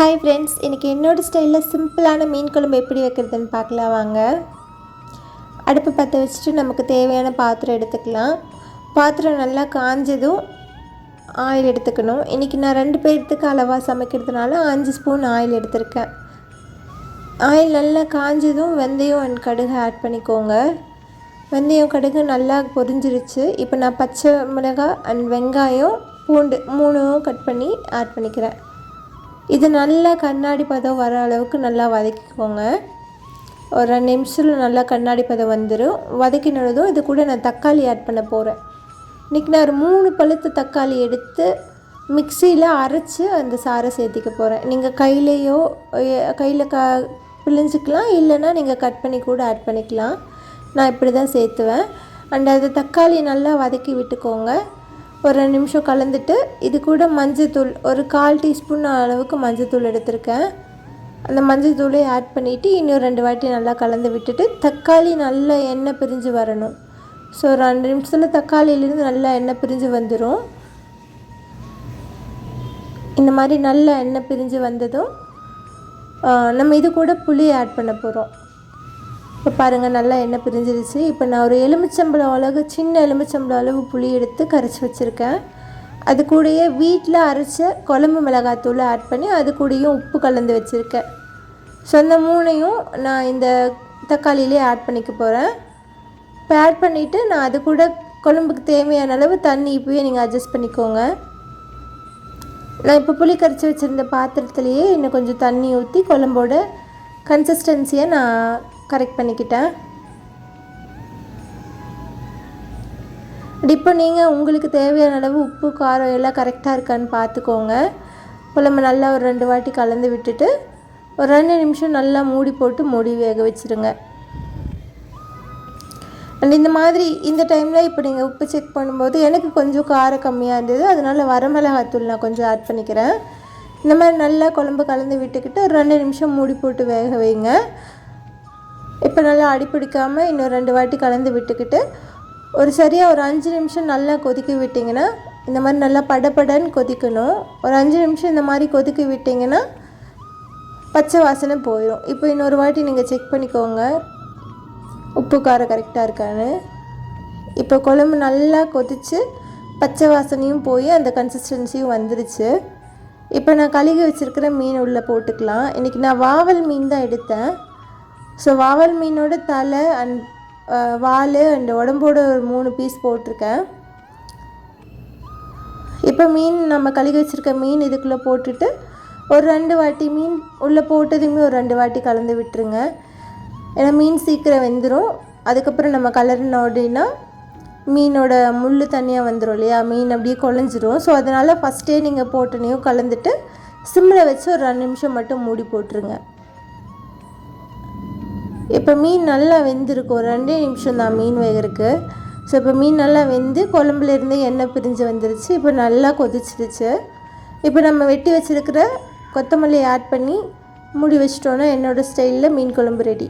Hi friends, இன்றைக்கி என்னோடய ஸ்டைலில் சிம்பிளான மீன் குழம்பு எப்படி வைக்கிறதுன்னு பார்க்கலாம் வாங்க. அடுப்பு பற்ற வச்சுட்டு நமக்கு தேவையான பாத்திரம் எடுத்துக்கலாம். பாத்திரம் நல்லா காஞ்சதும் ஆயில் எடுத்துக்கணும். இன்றைக்கி நான் 2 பேர்த்துக்கு அளவாக சமைக்கிறதுனால 5 ஸ்பூன் ஆயில் எடுத்திருக்கேன். ஆயில் நல்லா காஞ்சதும் வெந்தயம் அண்ட் கடுகு ஆட் பண்ணிக்கோங்க. வெந்தயம் கடுகு நல்லா பொரிஞ்சிருச்சு. இப்போ நான் பச்சை மிளகாய் அண்ட் வெங்காயம் பூண்டு 3 கட் பண்ணி ஆட் பண்ணிக்கிறேன். இது நல்லா கண்ணாடி பதம் வர அளவுக்கு நல்லா வதக்கிக்கோங்க. ஒரு 2 நிமிஷத்தில் நல்லா கண்ணாடி பதம் வந்துடும். வதக்கினதும் இது கூட நான் தக்காளி ஆட் பண்ண போகிறேன். இன்றைக்கி நான் ஒரு 3 பழுத்த தக்காளி எடுத்து மிக்சியில் அரைச்சி அந்த சாறை சேர்த்திக்க போகிறேன். நீங்கள் கையில் பிழிஞ்சிக்கலாம், இல்லைன்னா நீங்கள் கட் பண்ணி கூட ஆட் பண்ணிக்கலாம். நான் இப்படி தான் சேர்த்துவேன். அண்ட் அது தக்காளி நல்லா வதக்கி விட்டுக்கோங்க. ஒரு 2 நிமிஷம் கலந்துட்டு இது கூட மஞ்சள்தூள் ஒரு 1/4 டீஸ்பூன் அளவுக்கு மஞ்சள்தூள் எடுத்திருக்கேன். அந்த மஞ்சள்தூளை ஆட் பண்ணிவிட்டு இன்னும் 2 வாட்டி நல்லா கலந்து விட்டுட்டு தக்காளி நல்லா எண்ணெய் பிரிஞ்சு வரணும். ஸோ 2 நிமிஷத்தில் தக்காளியிலேருந்து நல்லா எண்ணெய் பிரிஞ்சு வந்துடும். இந்த மாதிரி நல்லா எண்ணெய் பிரிஞ்சு வந்ததும் நம்ம இது கூட புளி ஆட் பண்ண போகிறோம். இப்போ பாருங்கள், நல்லா எண்ணெய் பிரிஞ்சிருச்சு. இப்போ நான் ஒரு எலுமிச்சம்பழம் அளவு சின்ன எலுமிச்சம்பழம் அளவு புளி எடுத்து கரைச்சி வச்சுருக்கேன். அது கூடயே வீட்டில் அரைச்ச குழம்பு மிளகாத்தூள் ஆட் பண்ணி அது கூடயும் உப்பு கலந்து வச்சுருக்கேன். ஸோ அந்த 3ஐயும் நான் இந்த தக்காளியிலே ஆட் பண்ணிக்க போகிறேன். இப்போ ஆட் பண்ணிவிட்டு நான் அது கூட குழம்புக்கு தேவையான அளவு தண்ணி இப்போயே நீங்கள் அட்ஜஸ்ட் பண்ணிக்கோங்க. நான் இப்போ புளி கரைச்சி வச்சுருந்த பாத்திரத்துலேயே இன்னும் கொஞ்சம் தண்ணி ஊற்றி குழம்போட கன்சிஸ்டன்சியை நான் கரெக்ட் பண்ணிக்கிட்டேன். இப்போ நீங்கள் உங்களுக்கு தேவையான அளவு உப்பு காரம் எல்லாம் கரெக்டாக இருக்கான்னு பார்த்துக்கோங்க. குழம்பு நல்லா ஒரு 2 வாட்டி கலந்து விட்டுட்டு ஒரு 2 நிமிஷம் நல்லா மூடி வேக வச்சுருங்க. அண்ட் இந்த மாதிரி இந்த டைமில் இப்போ நீங்கள் உப்பு செக் பண்ணும்போது எனக்கு கொஞ்சம் காரம் கம்மியாக இருந்தது, அதனால் வரமிளகாத்தூள் நான் கொஞ்சம் ஆட் பண்ணிக்கிறேன். இந்த மாதிரி நல்லா குழம்பு கலந்து விட்டுக்கிட்டு ஒரு 2 நிமிஷம் மூடி போட்டு வேக வைங்க. இப்போ நல்லா அடிப்பிடிக்காமல் இன்னும் 2 வாட்டி கலந்து விட்டுக்கிட்டு சரியாக ஒரு 5 நிமிஷம் நல்லா கொதிக்க விட்டிங்கன்னா, இந்த மாதிரி நல்லா படப்படன்னு கொதிக்கணும். ஒரு 5 நிமிஷம் இந்த மாதிரி கொதிக்க விட்டிங்கன்னா பச்சை வாசனை போயிடும். இப்போ இன்னொரு வாட்டி நீங்கள் செக் பண்ணிக்கோங்க உப்பு காரம் கரெக்டாக இருக்கான்னு. இப்போ குழம்பு நல்லா கொதித்து பச்சை வாசனையும் போய் அந்த கன்சிஸ்டன்சியும் வந்துருச்சு. இப்போ நான் கழுகி வச்சுருக்கிற மீன் உள்ளே போட்டுக்கலாம். இன்றைக்கி நான் வாவல் மீன் தான் எடுத்தேன். ஸோ வாவல் மீனோட தலை அண்ட் வால் அண்ட் உடம்போட ஒரு 3 பீஸ் போட்டிருக்கேன். இப்போ நம்ம கழுகி வச்சுருக்க மீன் இதுக்குள்ளே போட்டுட்டு ஒரு 2 வாட்டி மீன் உள்ளே போட்டதுமே ஒரு 2 வாட்டி கலந்து விட்டுருங்க. ஏன்னா மீன் சீக்கிரம் வெந்துடும். அதுக்கப்புறம் நம்ம கலர்ன அப்படின்னா மீனோட முள் தனியாக வந்துடும் இல்லையா, மீன் அப்படியே குழஞ்சிரும். ஸோ அதனால் ஃபஸ்ட்டே நீங்கள் போட்டனையும் கலந்துட்டு சிம்மில் வச்சு ஒரு 2 நிமிஷம் மட்டும் மூடி போட்டுருங்க. இப்போ மீன் நல்லா வெந்திருக்கும். ஒரு 2 நிமிஷம் தான் மீன் வேகிறதுக்கு. ஸோ இப்போ மீன் நல்லா வெந்து குழம்புலேருந்து எண்ணெய் பிரிஞ்சு வந்துருச்சு. இப்போ நல்லா கொதிச்சிருச்சு. இப்போ நம்ம வெட்டி வச்சுருக்கிற கொத்தமல்லி ஆட் பண்ணி மூடி வச்சிட்டோன்னா என்னோடய ஸ்டைலில் மீன் குழம்பு ரெடி.